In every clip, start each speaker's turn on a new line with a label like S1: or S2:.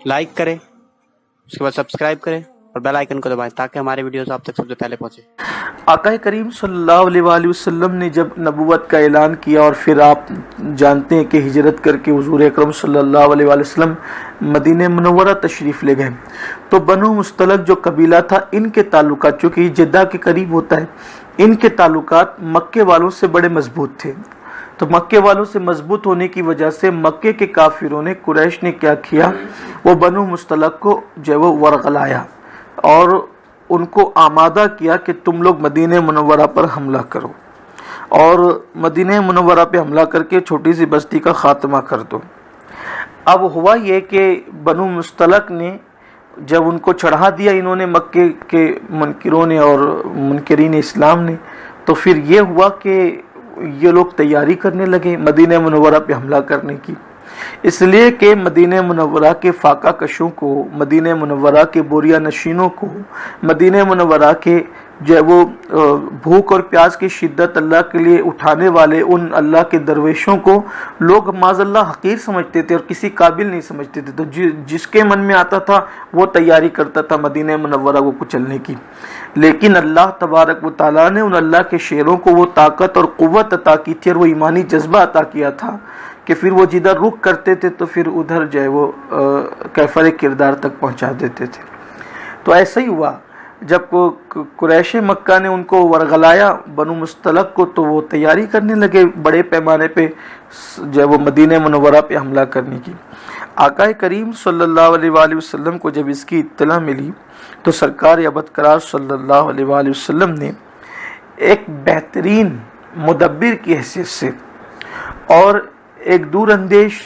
S1: Like करें, उसके बाद सब्सक्राइब करें और बेल आइकन को दबाएं ताकि हमारे वीडियोस आप तक सबसे पहले पहुंचे।
S2: आका करीम सल्लल्लाहु अलैहि वसल्लम ने जब नबूवत का ऐलान किया और फिर आप जानते हैं कि हिजरत करके हुजूर अकरम सल्लल्लाहु अलैहि वसल्लम मदीने मुनव्वरा तशरीफ़ ले गए, तो बनु मुस्तलक जो कबीला था, इनके ताल्लुकात, चूँकि जद्दा के करीब होता है, इनके ताल्लुकात मक्के वालों से बड़े मजबूत थे। तो मक्के वालों से मजबूत होने की वजह से मक्के के काफिरों ने, कुरैश ने क्या किया, वो बनु मुस्तलक को जो वो वरगलाया और उनको आमादा किया कि तुम लोग मदीने मुनव्वरा पर हमला करो और मदीने मुनव्वरा पे हमला करके छोटी सी बस्ती का खात्मा कर दो। अब हुआ ये कि बनु मुस्तलक ने जब उनको चढ़ा दिया इन्होंने, मक्के के मुनकिरों ने और मुनकिरीन इस्लाम ने, तो फिर ये हुआ कि ये लोग तैयारी करने लगे मदीने मुनव्वरा पे हमला करने की, इसलिए कि मदीने मुनव्वरा के फाका कशों को, मदीने मुनव्वरा के बोरिया नशीनों को, मदीने मुनव्वरा के जो वो भूख और प्यास की शिद्दत अल्लाह के लिए उठाने वाले उन अल्लाह के दरवेशों को लोग माज़अल्लाह हकीर समझते थे और किसी काबिल नहीं समझते थे। तो जिसके मन में आता था वो तैयारी करता था मदीने मुनव्वरा को कुचलने की, लेकिन अल्लाह तबारक व तआला ने उन अल्लाह के शेरों को वो ताकत और क़ुव्वत अता की थी और वो ईमानी जज्बा अता किया था कि फिर वो जिधर रुख करते थे तो फिर उधर जो है वो कैफर किरदार तक पहुंचा देते थे। तो ऐसा ही हुआ, जब कुरैश मक्का ने उनको वरगलाया बनु मुस्तलक को, तो वो तैयारी करने लगे बड़े पैमाने पे जो है वो मदीने मुनव्वरा पे हमला करने की। आका करीम सल्लल्लाहु अलैहि वसल्लम को जब इसकी इत्तला मिली तो सरकार अबदकरार सल्लल्लाहु अलैहि वसल्लम ने एक बेहतरीन मुदब्बिर की हैसियत से और एक दूर अंदेश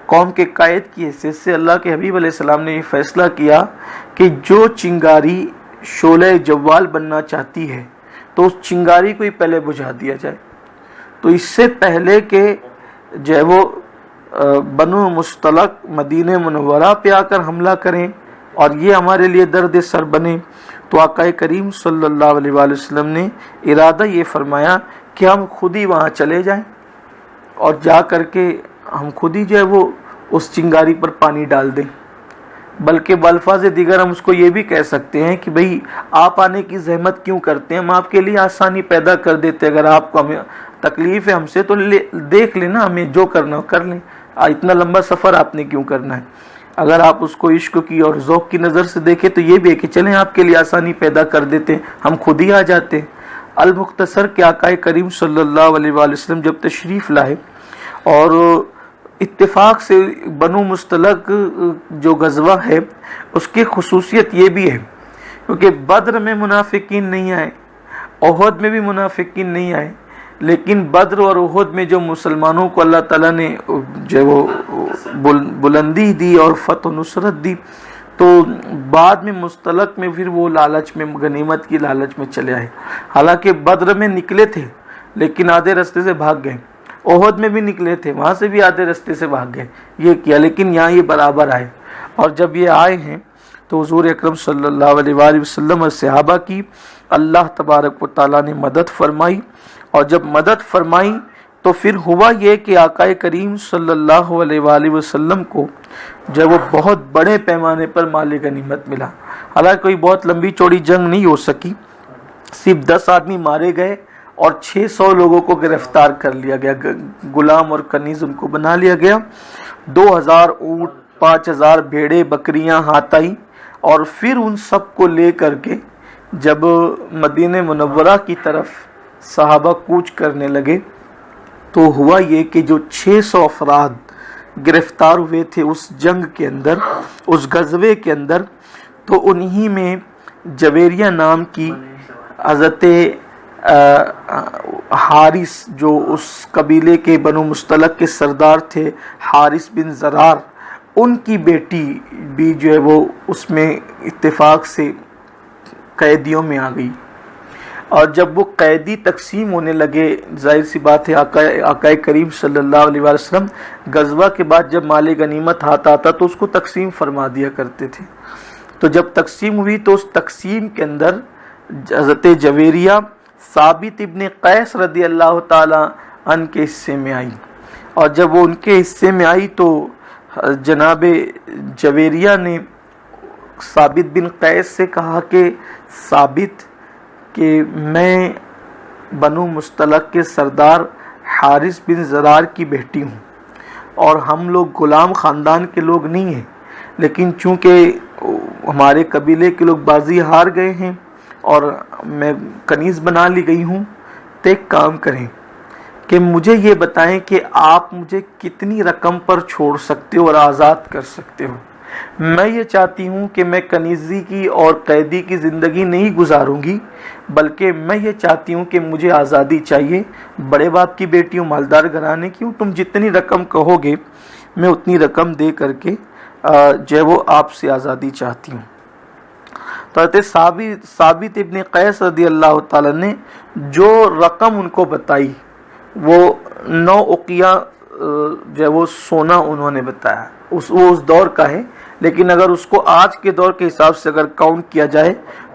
S2: कौम के कायद की हैसियत से अल्लाह के हबीब अलैहिस्सलाम ने ये फैसला किया कि जो चिंगारी शोले जवाल बनना चाहती है तो उस चिंगारी को ही पहले बुझा दिया जाए। तो इससे पहले कि जो है वो बनु मुस्तलक मदीने मुनव्वरा पे आकर हमला करें और ये हमारे लिए दर्द सर बने, तो आका करीम सल्लल्लाहु अलैहि वसल्लम ने इरादा ये फरमाया कि हम खुद ही वहाँ चले जाएं और जा करके हम खुद ही जो है वो उस चिंगारी पर पानी डाल दें। बल्कि बल्फाज दिगर हम उसको ये भी कह सकते हैं कि भाई आप आने की जहमत क्यों करते हैं, हम आपके लिए आसानी पैदा कर देते। अगर आपको हमें तकलीफ़ है हमसे तो देख लेना, हमें जो करना हो कर लें, इतना लंबा सफ़र आपने क्यों करना है। अगर आप उसको इश्क की और ज़ौक़ की नज़र से देखें तो ये भी है कि चलें आपके लिए आसानी पैदा कर देते, हम खुद ही आ जाते। अल मुख्तसर के आका करीम सल्लल्लाहु अलैहि वसल्लम जब तशरीफ़ लाए और इत्तेफाक से बनु मुस्तलक जो गज़वा है उसकी खुसूसियत ये भी है क्योंकि बद्र में मुनाफिकीन नहीं आए, उहद में भी मुनाफिकीन नहीं आए, लेकिन बद्र और उहद में जो मुसलमानों को अल्लाह ताला ने जो वो बुलंदी दी और फतह नुसरत दी, तो बाद में मुस्तलक में फिर वो लालच में, गनीमत की लालच में चले आए। हालांकि बद्र में निकले थे लेकिन आधे रास्ते से भाग गए, ओहद में भी निकले थे वहाँ से भी आधे रास्ते से भाग गए, ये किया, लेकिन यहाँ ये बराबर आए। और जब ये आए हैं तो हुजूर अकरम सल्लल्लाहु अलैहि वसल्लम और सहाबा की अल्लाह तबारक व तआला ने मदद फरमाई, और जब मदद फरमाई तो फिर हुआ ये कि आका करीम सल्लल्लाहु अलैहि वसल्लम को जब वो बहुत बड़े पैमाने पर माल गनीमत मिला। हालांकि कोई बहुत लंबी चौड़ी जंग नहीं हो सकी, सिर्फ 10 आदमी मारे गए और 600 लोगों को गिरफ्तार कर लिया गया, गुलाम और कनीज उनको बना लिया गया। 2000 ऊँट, 5000 भेड़े बकरियां हाथ आई और फिर उन सब को ले करके जब मदीने मुनव्वरा की तरफ सहाबा कूच करने लगे तो हुआ ये कि जो 600 अफराद गिरफ्तार हुए थे उस जंग के अंदर, उस गज़वे के अंदर, तो उन्हीं में जवेरिया नाम की हज़रत हारिस जो उस कबीले के बनु मुस्तलक के सरदार थे, हारिस बिन ज़रार, उनकी बेटी भी जो है वो उसमें इत्तेफाक से कैदियों में आ गई। और जब वो कैदी तकसीम होने लगे, जाहिर सी बात है आका करीम सल्लल्लाहु अलैहि वसल्लम गज़वा के बाद जब माल गनीमत हाथ आता तो उसको तकसीम फरमा दिया करते थे। तो जब तकसीम हुई तो उस तकसीम के अंदर हज़रत जवेरिया साबित इब्न कैस रदी अल्लाह ताला अन के हिस्से में आई, और जब वो उनके हिस्से में आई तो जनाब जवेरिया ने साबित बिन कैस से कहा कि साबित कि मैं बनु मुस्तलक के सरदार हारिस बिन ज़रार की बेटी हूँ और हम लोग ग़ुलाम ख़ानदान के लोग नहीं हैं, लेकिन चूँकि हमारे कबीले के लोग बाजी हार गए हैं और मैं कनीज़ बना ली गई हूँ, तो एक काम करें कि मुझे ये बताएं कि आप मुझे कितनी रकम पर छोड़ सकते हो और आज़ाद कर सकते हो। मैं ये चाहती हूँ कि मैं कनीज़ी की और कैदी की ज़िंदगी नहीं गुजारूँगी, बल्कि मैं ये चाहती हूँ कि मुझे आज़ादी चाहिए। बड़े बाप की बेटी हूँ, मालदार घराने की हूँ, तुम जितनी रकम कहोगे मैं उतनी रकम दे करके जो है वो आपसे आज़ादी चाहती हूँ। तो हज़रत साबित इब्न कैस रदी अल्लाह ताला ने जो रकम उनको बताई वो 9 उकिया जो है वो सोना उन्होंने बताया। उस दौर का है, लेकिन अगर उसको आज के दौर के हिसाब से अगर काउंट किया जाए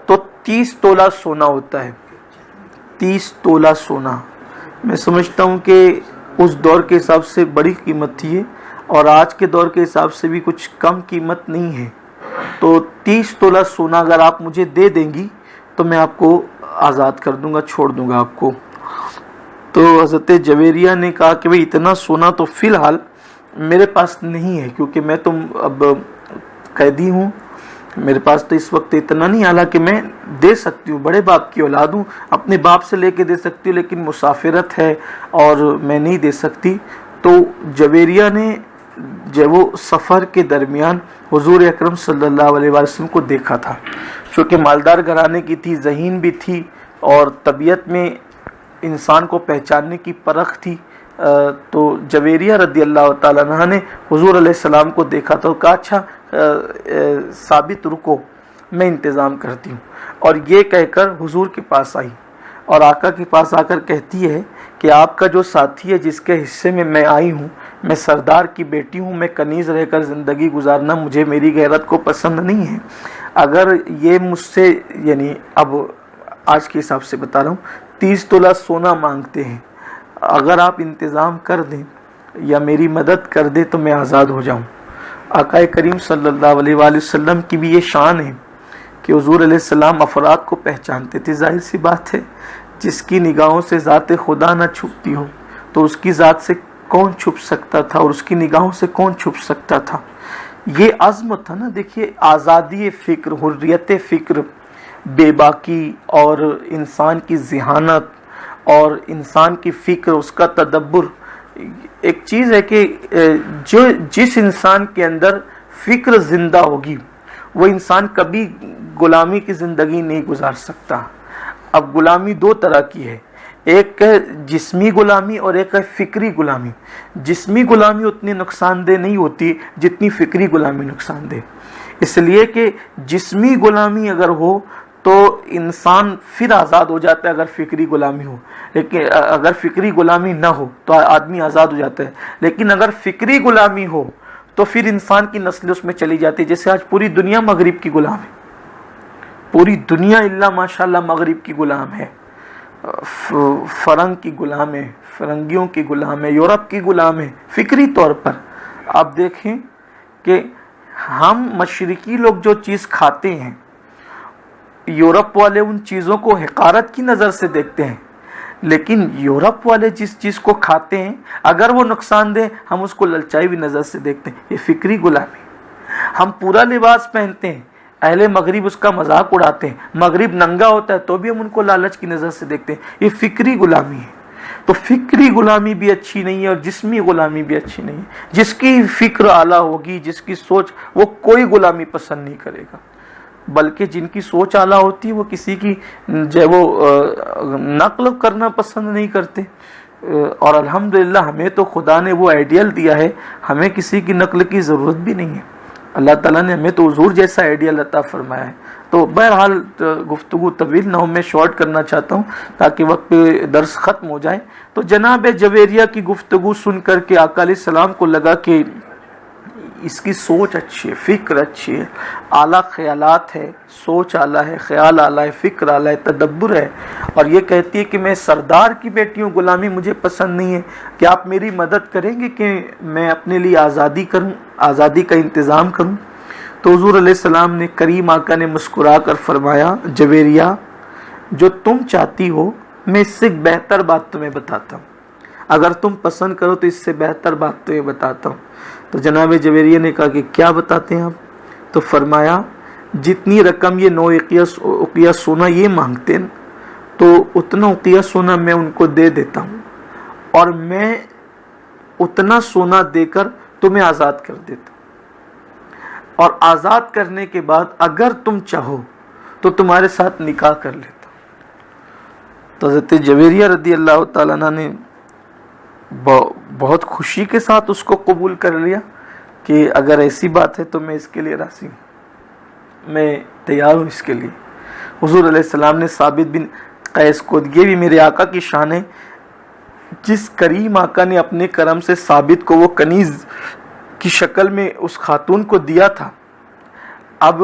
S2: तो 30 तोला सोना होता है। 30 तोला सोना मैं समझता हूँ कि उस दौर के हिसाब से बड़ी कीमत थी ये, और आज के दौर के हिसाब से भी कुछ कम कीमत नहीं है। तो 30 तोला सोना अगर आप मुझे दे देंगी तो मैं आपको आज़ाद कर दूंगा, छोड़ दूंगा आपको। तो हज़रत जवेरिया ने कहा कि भाई इतना सोना तो फ़िलहाल मेरे पास नहीं है, क्योंकि मैं तो अब कैदी हूँ, मेरे पास तो इस वक्त इतना नहीं, हालांकि मैं दे सकती हूँ, बड़े बाप की औलाद हूँ, अपने बाप से लेके दे सकती हूँ, लेकिन मुसाफिरत है और मैं नहीं दे सकती। तो जवेरिया ने जब वो सफ़र के दरमियान हुजूर अकरम सल्लल्लाहु अलैहि वसल्लम को देखा था, चूँकि मालदार घराने की थी, ज़हीन भी थी और तबीयत में इंसान को पहचानने की परख थी। तो जवेरिया रदी अल्लाह ताला अन्हा ने हुजूर अलैहिस्सलाम को देखा तो कहा अच्छा साबित रुको, मैं इंतज़ाम करती हूँ। और ये कहकर हुजूर के पास आई और आका के पास आकर कहती है कि आपका जो साथी है जिसके हिस्से में मैं आई हूँ, मैं सरदार की बेटी हूँ, मैं कनीज़ रहकर ज़िंदगी गुजारना मुझे मेरी गैरत को पसंद नहीं है। अगर ये मुझसे, यानी अब आज के हिसाब से बता रहा हूँ, 30 तोला सोना मांगते हैं, अगर आप इंतज़ाम कर दें या मेरी मदद कर दें तो मैं आज़ाद हो जाऊँ। आका करीम सल्लल्लाहु अलैहि वसल्लम की भी ये शान है कि हुजूर अलैहिस्सलाम अफराद को पहचानते थे। जाहिर सी बात है, जिसकी निगाहों से ज़ात खुदा न छुपती हो तो उसकी ज़ात से कौन छुप सकता था और उसकी निगाहों से कौन छुप सकता था। ये अज़्म था ना। देखिए, आज़ादी फ़िक्र, हुर्रियत फ़िक्र, बेबाकी और इंसान की ज़हानत और इंसान की फ़िक्र, उसका तदब्बुर एक चीज़ है कि जिस इंसान के अंदर फ़िक्र ज़िंदा होगी वो इंसान कभी ग़ुलामी की ज़िंदगी नहीं गुजार सकता। अब ग़ुलामी 2 तरह की है, एक है जिस्मी ग़ुलामी और एक है फ़िक्री ग़ुलामी। जिस्मी ग़ुलामी उतनी नुकसानदेह नहीं होती जितनी फ़िक्री ग़ुलामी नुकसानदेह, इसलिए कि जिस्मी ग़ुलामी अगर हो तो इंसान फिर आज़ाद हो जाता है अगर फ़िक्री ग़ुलामी हो, लेकिन अगर फ़िक्री ग़ुलामी ना हो तो आदमी आज़ाद हो जाता है। लेकिन अगर फ़िक्री ग़ुलामी हो तो फिर इंसान की नस्ल उसमें चली जाती है। जैसे आज पूरी दुनिया मगरिब की ग़ुलाम है, पूरी दुनिया इल्ला माशाल्लाह मगरिब की ग़ुलाम है, फ़रंग की ग़ुलाम है, फ़रंगियों की ग़ुलाम है, यूरोप की ग़ुलाम है फ़िक्री तौर पर। आप देखें कि हम मशरिकी लोग जो चीज़ खाते हैं, यूरोप वाले उन चीज़ों को हक़ारत की नज़र से देखते हैं, लेकिन यूरोप वाले जिस चीज़ को खाते हैं अगर वो नुकसान दे हम उसको ललचाई हुई नज़र से देखते हैं। ये फ़िक्री ग़ुलामी। हम पूरा लिबास पहनते हैं, अहले मगरिब उसका मजाक उड़ाते हैं, मगरिब नंगा होता है तो भी हम उनको लालच की नज़र से देखते हैं। ये फ़िक्री ग़ुलामी है। तो फ़िक्री ग़ुलामी भी अच्छी नहीं है और जिस्मी ग़ुलामी भी अच्छी नहीं है। जिसकी फ़िक्र आला होगी, जिसकी सोच, वो कोई ग़ुलामी पसंद नहीं करेगा, बल्कि जिनकी सोच आला होती है वो किसी की जो वो नकल करना पसंद नहीं करते। और अल्हम्दुलिल्लाह हमें तो खुदा ने वो आइडियल दिया है, हमें किसी की नकल की ज़रूरत भी नहीं है। अल्लाह ताला ने हमें तो हुजूर जैसा आइडियल अता फरमाया है। तो बहरहाल गुफ्तगू तवील ना हो, मैं शॉर्ट करना चाहता हूँ ताकि वक्त पे दर्स ख़त्म हो जाए। तो जनाब जवेरिया की गुफ्तगू सुन कर के आका अलैहिस्सलाम को लगा कि इसकी सोच अच्छी है, फ़िक्र अच्छी है, आला ख्यालात है, सोच आला है, ख्याल आला है, फ़िक्र आला है, तदब्बुर है। और ये कहती है कि मैं सरदार की बेटी हूँ, ग़ुलामी मुझे पसंद नहीं है, कि आप मेरी मदद करेंगे कि मैं अपने लिए आज़ादी करूँ। آزادی کا انتظام کروں؟ تو حضور علیہ السلام نے، کریم آقا نے مسکرا کر فرمایا، جویریہ جو تم چاہتی ہو میں اس سے بہتر بات تمہیں بتاتا ہوں، اگر تم پسند کرو تو اس سے بہتر بات تمہیں بتاتا ہوں۔ تو جناب جویریہ نے کہا کہ کیا بتاتے ہیں آپ؟ تو فرمایا جتنی رقم یہ 9 اقیہ سونا یہ مانگتے ہیں تو اتنا اقیہ سونا میں ان کو دے دیتا ہوں، اور میں اتنا سونا دے کر تمہیں آزاد کر دیتا ہوں، اور آزاد کرنے کے بعد اگر تم چاہو تو تمہارے ساتھ نکاح کر لیتا ہوں۔ تو حضرت جویریہ رضی اللہ تعالیٰ عنہ نے بہت خوشی کے ساتھ اس کو قبول کر لیا کہ اگر ایسی بات ہے تو میں اس کے لیے راضی ہوں، میں تیار ہوں اس کے لیے۔ حضور علیہ السلام نے ثابت بن قیس کو، یہ بھی میرے آقا کی شان ہے، جس کریم آقا نے اپنے کرم سے ثابت کو وہ کنیز کی شکل میں اس خاتون کو دیا تھا، اب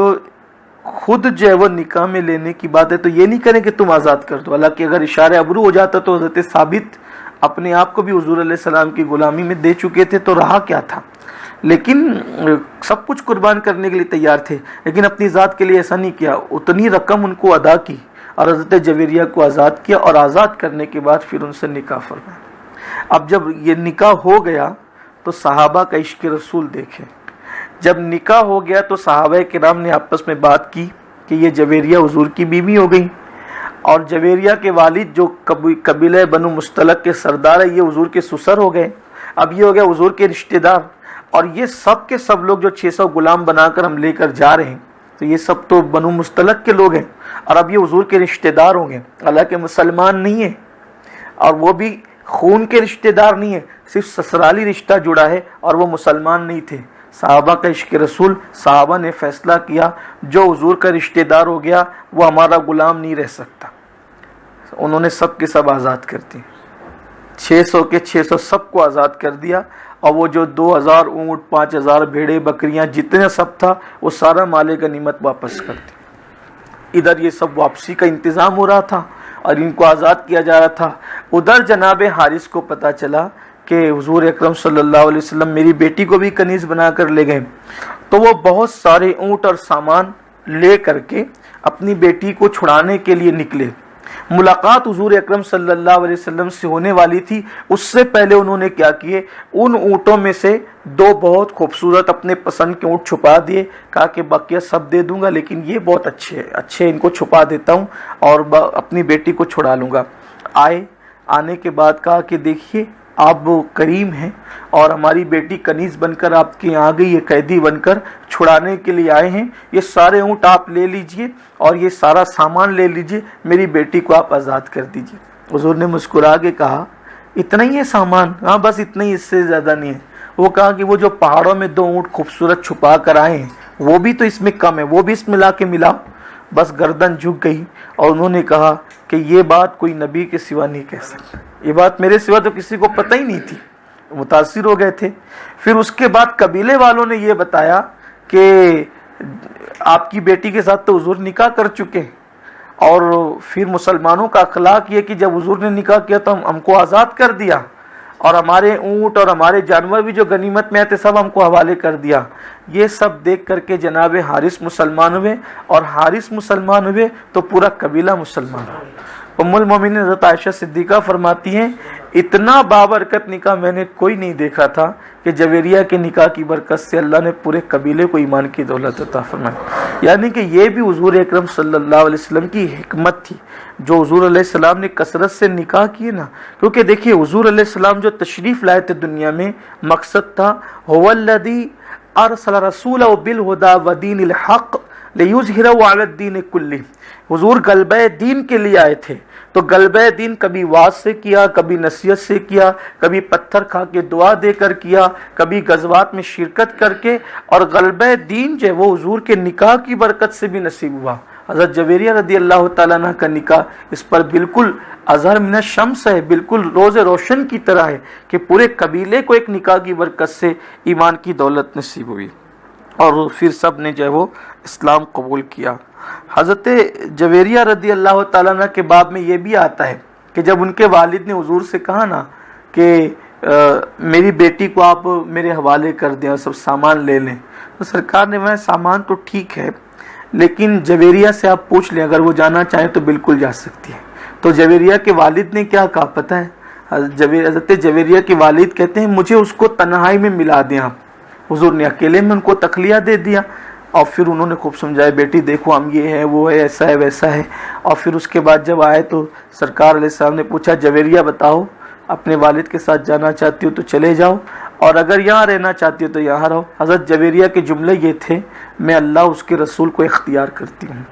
S2: خود جو ہے وہ نکاح میں لینے کی بات ہے تو یہ نہیں کریں کہ تم آزاد کر دو۔ حالانکہ اگر اشارہ ابرو ہو جاتا تو حضرت ثابت اپنے آپ کو بھی حضور علیہ السلام کی غلامی میں دے چکے تھے تو رہا کیا تھا، لیکن سب کچھ قربان کرنے کے لیے تیار تھے، لیکن اپنی ذات کے لیے ایسا نہیں کیا، اتنی رقم ان کو ادا کی اور حضرت جویریہ کو آزاد کیا، اور آزاد کرنے کے بعد پھر ان سے نکاح فرمایا۔ اب جب یہ نکاح ہو گیا تو صحابہ کا عشق رسول دیکھیں، جب نکاح ہو گیا تو صحابہ کرام نے آپس میں بات کی کہ یہ جویریہ حضور کی بیوی ہو گئی، اور جویریہ کے والد جو قبیلہ بنو مستلق کے سردار ہے یہ حضور کے سسر ہو گئے، اب یہ ہو گیا حضور کے رشتہ دار، اور یہ سب کے سب لوگ جو 600 غلام بنا کر ہم لے کر جا رہے ہیں تو یہ سب تو بنو مستلق کے لوگ ہیں، اور اب یہ حضور کے رشتہ دار ہوں گے، حالانکہ مسلمان نہیں ہیں اور وہ بھی خون کے رشتہ دار نہیں ہیں، صرف سسرالی رشتہ جڑا ہے اور وہ مسلمان نہیں تھے۔ صحابہ کا عشق رسول، صحابہ نے فیصلہ کیا جو حضور کا رشتہ دار ہو گیا وہ ہمارا غلام نہیں رہ سکتا، انہوں نے سب کے سب آزاد کر دیے، 600 کے 600 سب کو آزاد کر دیا، اور وہ جو 2000 اونٹ، 5000 بھیڑے بکریاں جتنا سب تھا وہ سارا مال غنیمت واپس کر دیا۔ ادھر یہ سب واپسی کا انتظام ہو رہا تھا اور ان کو آزاد کیا جا رہا تھا، ادھر جناب حارث کو پتہ چلا کہ حضور اکرم صلی اللہ علیہ وسلم میری بیٹی کو بھی کنیز بنا کر لے گئے، تو وہ بہت سارے اونٹ اور سامان لے کر کے اپنی بیٹی کو چھڑانے کے لیے نکلے۔ ملاقات حضور اکرم صلی اللہ علیہ وسلم سے ہونے والی تھی، اس سے پہلے انہوں نے کیا کیے، ان اونٹوں میں سے 2 بہت خوبصورت اپنے پسند کے اونٹ چھپا دیے، کہا کہ بقیہ سب دے دوں گا لیکن یہ بہت اچھے ان کو چھپا دیتا ہوں اور اپنی بیٹی کو چھڑا لوں گا۔ آنے کے بعد کہا کہ دیکھیے آپ کریم ہیں اور ہماری بیٹی کنیز بن کر آپ کے یہاں آ گئی ہے، قیدی بن کر چھڑانے کے لیے آئے ہیں، یہ سارے اونٹ آپ لے لیجئے اور یہ سارا سامان لے لیجئے، میری بیٹی کو آپ آزاد کر دیجئے۔ حضور نے مسکرا کے کہا اتنا ہی ہے سامان؟ ہاں بس اتنا ہی، اس سے زیادہ نہیں ہے۔ وہ کہا کہ وہ جو پہاڑوں میں 2 اونٹ خوبصورت چھپا کر آئے ہیں وہ بھی تو اس میں کم ہے، وہ بھی اس میں لا کے ملاؤ۔ بس گردن جھک گئی اور انہوں نے کہا کہ یہ بات کوئی نبی کے سوا نہیں کہہ سکتا، یہ بات میرے سوا تو کسی کو پتہ ہی نہیں تھی، متاثر ہو گئے تھے۔ پھر اس کے بعد قبیلے والوں نے یہ بتایا کہ آپ کی بیٹی کے ساتھ تو حضور نکاح کر چکے، اور پھر مسلمانوں کا اخلاق یہ کہ جب حضور نے نکاح کیا تو ہم کو آزاد کر دیا، اور ہمارے اونٹ اور ہمارے جانور بھی جو غنیمت میں آتے سب ہم کو حوالے کر دیا۔ یہ سب دیکھ کر کے جناب حارث مسلمان ہوئے، اور حارث مسلمان ہوئے تو پورا قبیلہ مسلمان ہوا۔ ام المومنین حضرت عائشہ صدیقہ فرماتی ہیں اتنا بابرکت نکاح میں نے کوئی نہیں دیکھا تھا کہ جویریہ کے نکاح کی برکت سے اللہ نے پورے قبیلے کو ایمان کی دولت عطا فرمائی۔ یعنی کہ یہ بھی حضور اکرم صلی اللہ علیہ وسلم کی حکمت تھی جو حضور علیہ السلام نے کثرت سے نکاح کیے نا، کیونکہ دیکھیے حضور علیہ السلام جو تشریف لائے تھے دنیا میں، مقصد تھا هو الذی ارسل رسولہ بالہدی ودین الحق لیظہرہ علی الدین کلہ۔ حضور غلبہ دین کے لیے آئے تھے، تو غلبہ دین کبھی واعظ سے کیا، کبھی نصیحت سے کیا، کبھی پتھر کھا کے دعا دے کر کیا، کبھی غزوات میں شرکت کر کے، اور غلبہ دین جو ہے وہ حضور کے نکاح کی برکت سے بھی نصیب ہوا۔ حضرت جویریہ رضی اللہ تعالیٰ عنہ کا نکاح اس پر بالکل اظہر من الشمس ہے، بالکل روز روشن کی طرح ہے کہ پورے قبیلے کو ایک نکاح کی برکت سے ایمان کی دولت نصیب ہوئی، اور پھر سب نے جو ہے وہ اسلام قبول کیا۔ حضرت جویریہ رضی اللہ تعالیٰ عنہ کے باب میں یہ بھی آتا ہے کہ جب ان کے والد نے حضور سے کہا نا کہ میری بیٹی کو آپ میرے حوالے کر دیں اور سب سامان لے لیں. تو سرکار نے وہ سامان تو ٹھیک ہے لیکن جویریہ سے آپ پوچھ لیں, اگر وہ جانا چاہیں تو بالکل جا سکتی ہے. تو جویریہ کے والد نے کیا کہا پتہ ہے؟ حضرت جویریہ کے والد کہتے ہیں مجھے اس کو تنہائی میں ملا دیں آپ. حضور نے اکیلے میں ان کو تخلیہ دے دیا اور پھر انہوں نے خوب سمجھایا بیٹی دیکھو ہم یہ ہے وہ ہے ایسا ہے ویسا ہے. اور پھر اس کے بعد جب آئے تو سرکار علیہ السلام نے پوچھا جویریہ بتاؤ اپنے والد کے ساتھ جانا چاہتی ہو تو چلے جاؤ اور اگر یہاں رہنا چاہتی ہو تو یہاں رہو. حضرت جویریہ کے جملے یہ تھے میں اللہ اس کے رسول کو اختیار کرتی ہوں.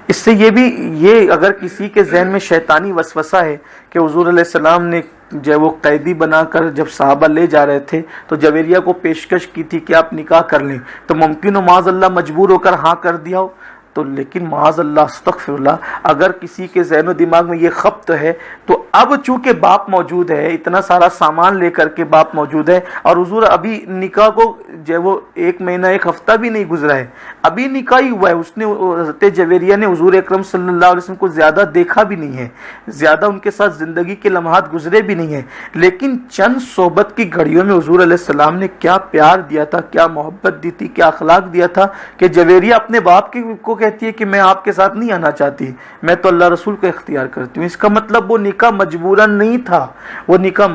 S2: اس سے یہ اگر کسی کے ذہن میں شیطانی وسوسہ ہے کہ حضور علیہ السلام نے جب وہ قیدی بنا کر جب صحابہ لے جا رہے تھے تو جویریہ کو پیشکش کی تھی کہ آپ نکاح کر لیں, تو ممکن ہو معاذ اللہ مجبور ہو کر ہاں کر دیا ہو, تو لیکن معاذ اللہ استغفر اللہ اگر کسی کے ذہن و دماغ میں یہ خبط ہے تو اب چونکہ باپ موجود ہے, اتنا سارا سامان لے کر کے باپ موجود ہے اور حضور ابھی نکاح کو جو وہ 1 مہینہ 1 ہفتہ بھی نہیں گزرا ہے, ابھی نکاح ہی ہوا ہے. اس نے حضرت جویریہ نے حضور اکرم صلی اللہ علیہ وسلم کو زیادہ دیکھا بھی نہیں ہے, زیادہ ان کے ساتھ زندگی کے لمحات گزرے بھی نہیں ہیں, لیکن چند صحبت کی گھڑیوں میں حضور علیہ السلام نے کیا پیار دیا تھا, کیا محبت دی تھی, کیا اخلاق دیا تھا کہ جویریہ اپنے باپ کو کہتی ہے کہ میں آپ کے ساتھ نہیں آنا چاہتی, میں تو اللہ رسول کو اختیار کرتی ہوں. اس کا مطلب وہ نکاح مجبوراً نہیں تھا, وہ نکاح